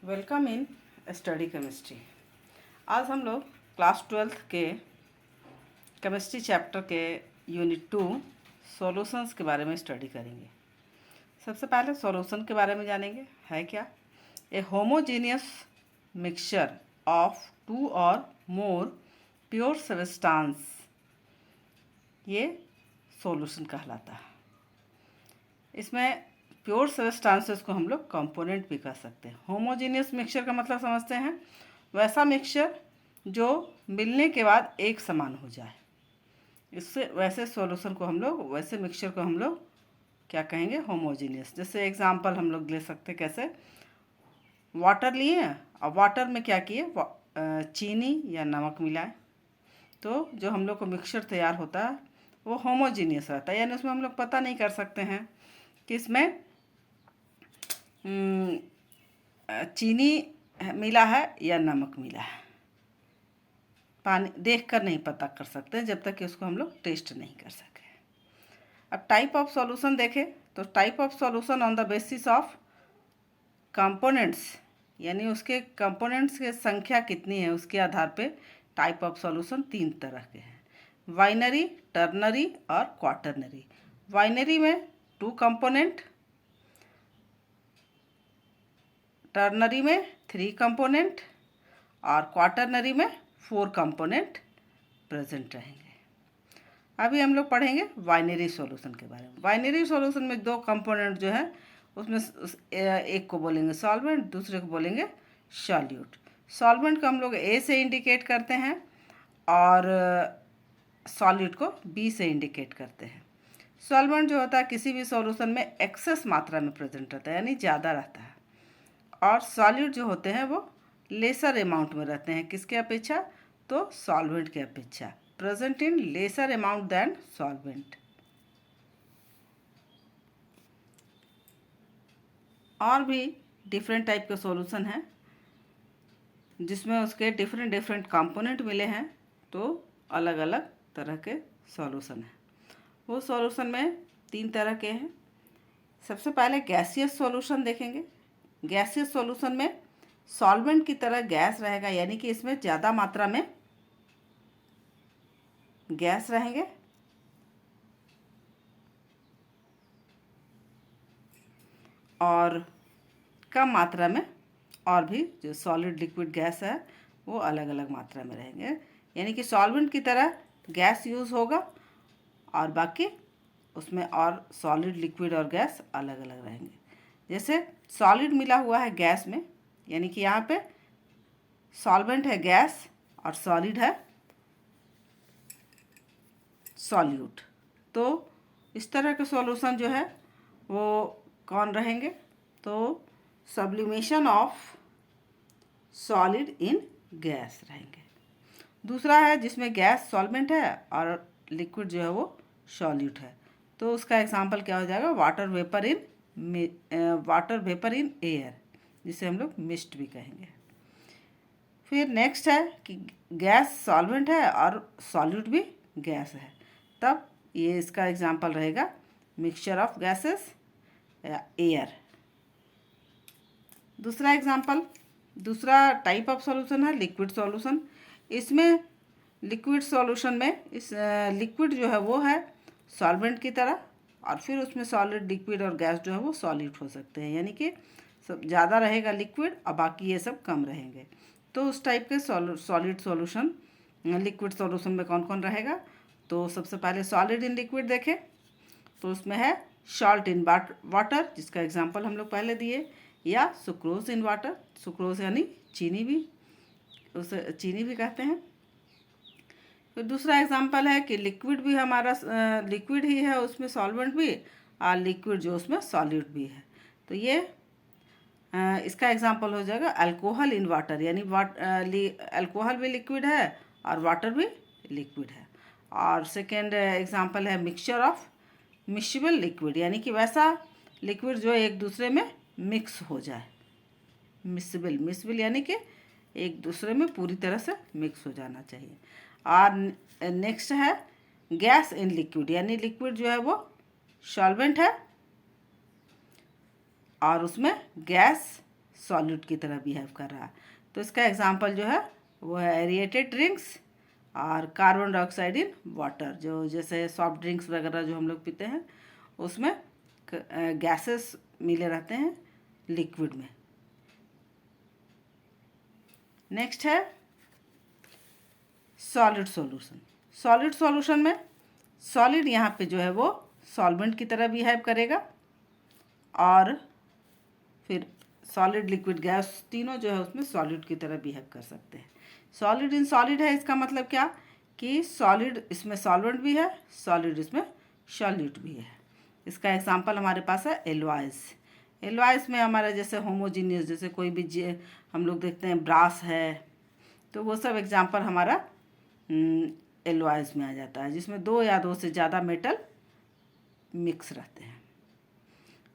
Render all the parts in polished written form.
Welcome in study chemistry. आज हम लोग क्लास 12th के केमिस्ट्री चैप्टर के यूनिट 2 सॉल्यूशंस के बारे में स्टडी करेंगे। सबसे पहले सॉल्यूशन के बारे में जानेंगे। है क्या? ए होमोजेनियस मिक्सचर ऑफ टू और मोर प्योर सब्सटेंस, ये सॉल्यूशन कहलाता है। इसमें प्योर सब्सटेंसेस को हम लोग कंपोनेंट भी कह सकते हैं। होमोजेनियस मिक्सचर का मतलब समझते हैं, वैसा मिक्सचर जो मिलने के बाद एक समान हो जाए। इससे वैसे सॉल्यूशन को हम लोग, वैसे मिक्सचर को हम लोग क्या कहेंगे? होमोजेनियस। जैसे एग्जांपल हम लोग ले सकते हैं, कैसे? वाटर लिए और वाटर में क्या किए? चीनी या नमक मिलाए, तो जो हम लोग को मिक्सचर तैयार होता है वो होमोजेनियस रहता है। यानी उसमें हम लोग पता नहीं कर सकते हैं कि इसमें चीनी मिला है या नमक मिला है। पानी देखकर नहीं पता कर सकते जब तक कि उसको हम लोग टेस्ट नहीं कर सके। अब टाइप ऑफ सॉल्यूशन देखें तो type of solution on the basis of components, यानी उसके कंपोनेंट्स की संख्या कितनी है उसके आधार पे टाइप ऑफ सॉल्यूशन तीन तरह के हैं: बाइनरी, टर्नरी और क्वाटरनरी। बाइनरी में 2 कंपोनेंट, टर्नरी में 3 कंपोनेंट और क्वाटरनरी में 4 कंपोनेंट प्रेजेंट रहेंगे। अभी हम लोग पढ़ेंगे बाइनरी सॉल्यूशन के बारे में। बाइनरी सॉल्यूशन में 2 कंपोनेंट जो है उसमें एक को बोलेंगे सॉल्वेंट, दूसरे को बोलेंगे सॉल्यूट। सॉल्वेंट को हम लोग ए से इंडिकेट करते हैं और सॉल्यूट को बी से इंडिकेट करते हैं। सॉल्वेंट जो होता है किसी भी सॉल्यूशन में एक्सेस मात्रा में प्रेजेंट रहता है, यानी ज़्यादा रहता है, और सॉल्यूट जो होते हैं वो लेसर अमाउंट में रहते हैं। किसके अपेक्षा? तो सॉल्वेंट के अपेक्षा, present in lesser amount than solvent. और भी डिफरेंट टाइप के सॉल्यूशन हैं जिसमें उसके डिफरेंट कंपोनेंट मिले हैं, तो अलग अलग तरह के सॉल्यूशन हैं। वो सॉल्यूशन में 3 तरह के हैं। सबसे पहले गैसियस सॉल्यूशन देखेंगे। गैसियस सॉल्यूशन में सॉल्वेंट की तरह गैस रहेगा, यानी कि इसमें ज़्यादा मात्रा में गैस रहेंगे और कम मात्रा में और भी जो सॉलिड लिक्विड गैस है वो अलग अलग मात्रा में रहेंगे। यानी कि सॉल्वेंट की तरह गैस यूज़ होगा और बाकी उसमें और सॉलिड लिक्विड और गैस अलग अलग रहेंगे। जैसे सॉलिड मिला हुआ है गैस में, यानी कि यहाँ पे सॉल्वेंट है गैस और सॉलिड है सॉल्यूट। तो इस तरह के सॉल्यूशन जो है वो कौन रहेंगे? तो sublimation of solid in gas रहेंगे। दूसरा है जिसमें गैस सॉल्वेंट है और लिक्विड जो है वो सॉल्यूट है, तो उसका एग्जांपल क्या हो जाएगा? वाटर वेपर इन एयर, जिसे हम लोग मिस्ट भी कहेंगे। फिर नेक्स्ट है कि गैस सॉल्वेंट है और सॉल्यूट भी गैस है, तब ये इसका एग्जांपल रहेगा मिक्सचर ऑफ गैसेस या एयर। दूसरा एग्जांपल, दूसरा टाइप ऑफ सॉल्यूशन है लिक्विड सॉल्यूशन। इसमें लिक्विड सॉल्यूशन में इस लिक्विड जो है वो है सॉल्वेंट की तरह और फिर उसमें सॉलिड लिक्विड और गैस जो है वो सॉलिड हो सकते हैं, यानी कि सब ज़्यादा रहेगा लिक्विड और बाकी ये सब कम रहेंगे। तो उस टाइप के सॉलिड सॉल्यूशन लिक्विड सॉल्यूशन में कौन कौन रहेगा? तो सबसे पहले सॉलिड इन लिक्विड देखें तो उसमें है सॉल्ट इन वाटर, जिसका एग्जांपल हम लोग पहले दिए, या सुक्रोज इन वाटर। सुक्रोज यानी चीनी भी, उसे चीनी भी कहते हैं। फिर दूसरा एग्जांपल है कि लिक्विड भी हमारा लिक्विड ही है, उसमें सॉल्वेंट भी और लिक्विड जो उसमें सॉल्यूट भी है, तो ये इसका एग्जांपल हो जाएगा अल्कोहल इन वाटर, यानी अल्कोहल भी लिक्विड है और वाटर भी लिक्विड है। और सेकेंड एग्जांपल है मिक्सचर ऑफ मिक्सेबल लिक्विड, यानी कि वैसा लिक्विड जो एक दूसरे में मिक्स हो जाए। मिक्सेबल यानी कि एक दूसरे में पूरी तरह से मिक्स हो जाना चाहिए। और नेक्स्ट है गैस इन लिक्विड, यानी लिक्विड जो है वो सॉल्वेंट है और उसमें गैस सॉलिड की तरह बिहेव कर रहा है। तो इसका एग्जांपल जो है वो है एरिएटेड ड्रिंक्स और कार्बन डाइऑक्साइड इन वाटर, जो जैसे सॉफ्ट ड्रिंक्स वगैरह जो हम लोग पीते हैं उसमें गैसेस मिले रहते हैं लिक्विड में। नेक्स्ट है सॉलिड सॉल्यूशन। सॉलिड सॉल्यूशन में सॉलिड यहाँ पे जो है वो सॉल्वेंट की तरह बिहेव करेगा और फिर सॉलिड लिक्विड गैस तीनों जो है उसमें सॉलिड की तरह बिहेव कर सकते हैं। सॉलिड इन सॉलिड है, इसका मतलब क्या कि सॉलिड इसमें सॉल्वेंट भी है, सॉलिड इसमें सॉल्यूट भी है। इसका एग्जांपल हमारे पास है एलॉयज़। एलॉयज़ में हमारा जैसे होमोजीनियस, जैसे कोई भी हम लोग देखते हैं ब्रास है, तो वो सब एग्जांपल हमारा एलॉयज़ में आ जाता है, जिसमें दो या दो से ज़्यादा मेटल मिक्स रहते हैं।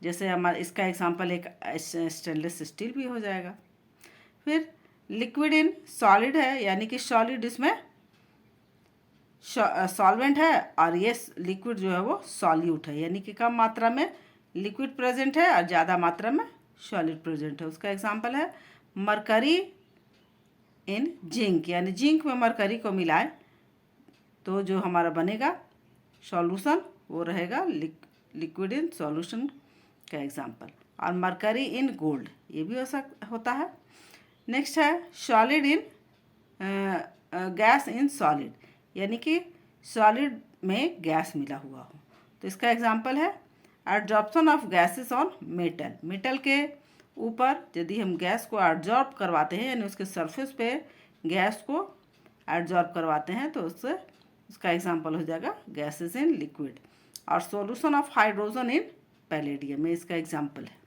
जैसे हमारा इसका एग्जांपल एक स्टेनलेस स्टील भी हो जाएगा। फिर लिक्विड इन सॉलिड है, यानी कि सॉलिड इसमें सॉल्वेंट है और ये लिक्विड जो है वो सॉल्यूट है, यानी कि कम मात्रा में लिक्विड प्रेजेंट है और ज़्यादा मात्रा में सॉलिड प्रेजेंट है। उसका एग्जांपल है मरकरी इन जिंक, यानी जिंक में मरकरी को मिलाए तो जो हमारा बनेगा सॉल्यूशन वो रहेगा लिक्विड इन सॉल्यूशन का एग्जांपल। और मरकरी इन गोल्ड ये भी होता है। नेक्स्ट है solid in gas in solid, यानी कि सॉलिड में गैस मिला हुआ हो, तो इसका एग्जांपल है adsorption of gases on metal. Metal के ऊपर यदि हम गैस को एडजॉर्ब करवाते हैं, यानी उसके सरफेस पे गैस को एडजॉर्ब करवाते हैं, तो उससे उसका एग्जांपल हो जाएगा गैसेस इन लिक्विड। और solution of hydrogen in palladium में इसका एग्जांपल है।